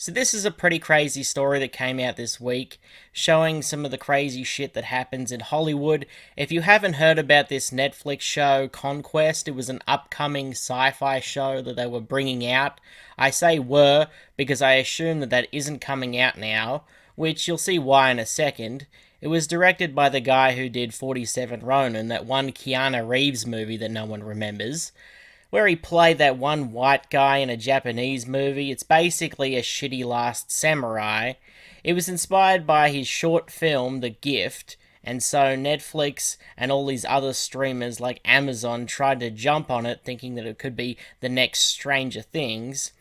So this is a pretty crazy story that came out this week, showing some of the crazy shit that happens in Hollywood. If you haven't heard about this Netflix show, Conquest, it was an upcoming sci-fi show that they were bringing out. I say were because I assume that that isn't coming out now, which you'll see why in a second. It was directed by the guy who did 47 Ronin, that one Keanu Reeves movie that no one remembers, where he played that one white guy in a Japanese movie. It's basically a shitty Last Samurai. It was inspired by his short film, The Gift, and so Netflix and all these other streamers like Amazon tried to jump on it thinking that it could be the next Stranger Things,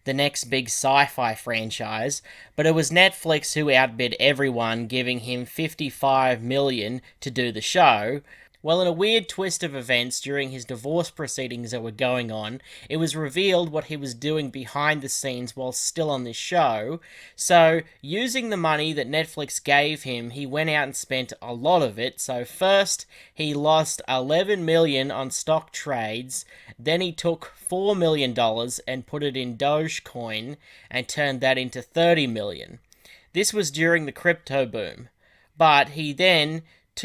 the next big sci-fi franchise, but it was Netflix who outbid everyone, giving him 55 million to do the show. Well, in a weird twist of events during his divorce proceedings that were going on, it was revealed what he was doing behind the scenes while still on this show. So, using the money that Netflix gave him, he went out and spent a lot of it. So, first, he lost 11 million on stock trades. Then he took $4 million and put it in Dogecoin and turned that into 30 million. This was during the crypto boom. But he then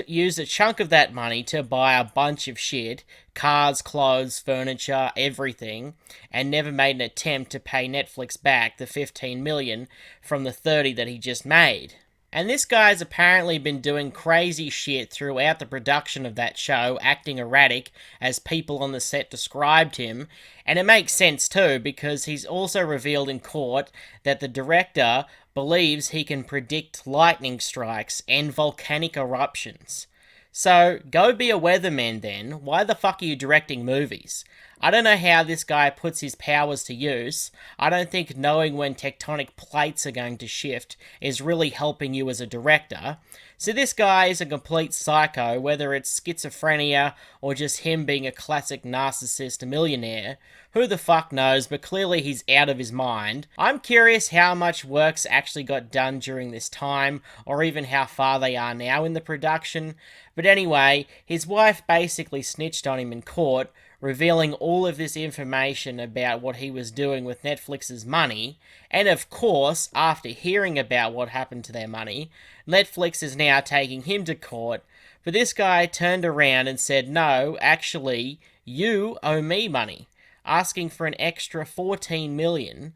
used a chunk of that money to buy a bunch of shit, cars, clothes, furniture, everything, and never made an attempt to pay Netflix back the 15 million from the 30 that he just made. And this guy's apparently been doing crazy shit throughout the production of that show, acting erratic as people on the set described him. And it makes sense too, because he's also revealed in court that the director believes he can predict lightning strikes and volcanic eruptions. So, go be a weatherman then. Why the fuck are you directing movies? I don't know how this guy puts his powers to use. I don't think knowing when tectonic plates are going to shift is really helping you as a director. So this guy is a complete psycho, whether it's schizophrenia or just him being a classic narcissist millionaire. Who the fuck knows, but clearly he's out of his mind. I'm curious how much work's actually got done during this time, or even how far they are now in the production. But anyway, his wife basically snitched on him in court, revealing all of this information about what he was doing with Netflix's money. And of course, after hearing about what happened to their money, Netflix is now taking him to court. But this guy turned around and said, no, actually, you owe me money, asking for an extra 14 million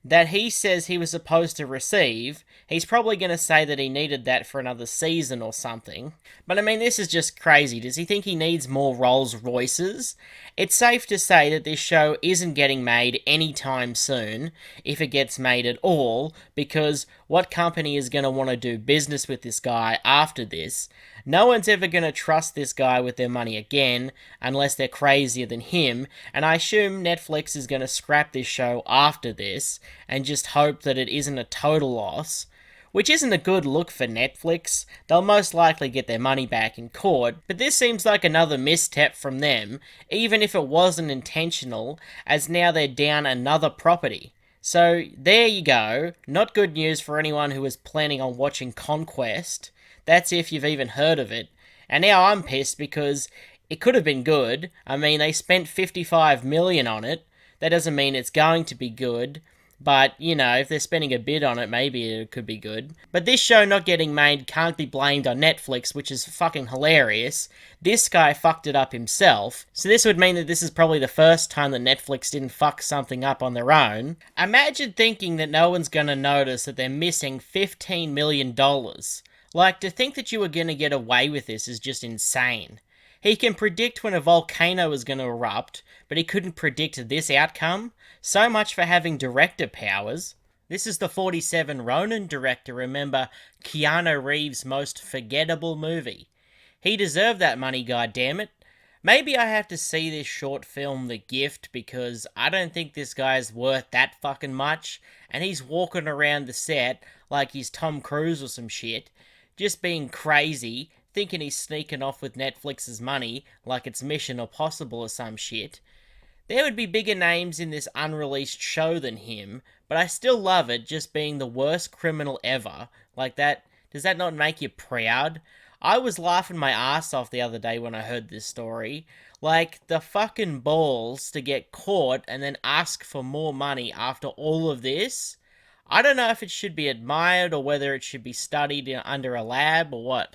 that he says he was supposed to receive. He's probably going to say that he needed that for another season or something. But I mean, this is just crazy. Does he think he needs more Rolls Royces? It's safe to say that this show isn't getting made anytime soon, if it gets made at all, because what company is going to want to do business with this guy after this? No one's ever going to trust this guy with their money again, unless they're crazier than him, and I assume Netflix is going to scrap this show after this, and just hope that it isn't a total loss. Which isn't a good look for Netflix. They'll most likely get their money back in court, but this seems like another misstep from them, even if it wasn't intentional, as now they're down another property. So, there you go. Not good news for anyone who was planning on watching Conquest. That's if you've even heard of it. And now I'm pissed because it could have been good. I mean, they spent 55 million on it. That doesn't mean it's going to be good. But, you know, if they're spending a bit on it, maybe it could be good. But this show not getting made can't be blamed on Netflix, which is fucking hilarious. This guy fucked it up himself. So this would mean that this is probably the first time that Netflix didn't fuck something up on their own. Imagine thinking that no one's gonna notice that they're missing $15 million. Like, to think that you were gonna get away with this is just insane. He can predict when a volcano is going to erupt, but he couldn't predict this outcome? So much for having director powers. This is the 47 Ronin director, remember, Keanu Reeves' most forgettable movie. He deserved that money, goddammit. Maybe I have to see this short film, The Gift, because I don't think this guy's worth that fucking much, and he's walking around the set like he's Tom Cruise or some shit, just being crazy, thinking he's sneaking off with Netflix's money like it's Mission Impossible or some shit. There would be bigger names in this unreleased show than him, but I still love it just being the worst criminal ever. Like that, does that not make you proud? I was laughing my ass off the other day when I heard this story. Like, the fucking balls to get caught and then ask for more money after all of this. I don't know if it should be admired or whether it should be studied under a lab or what.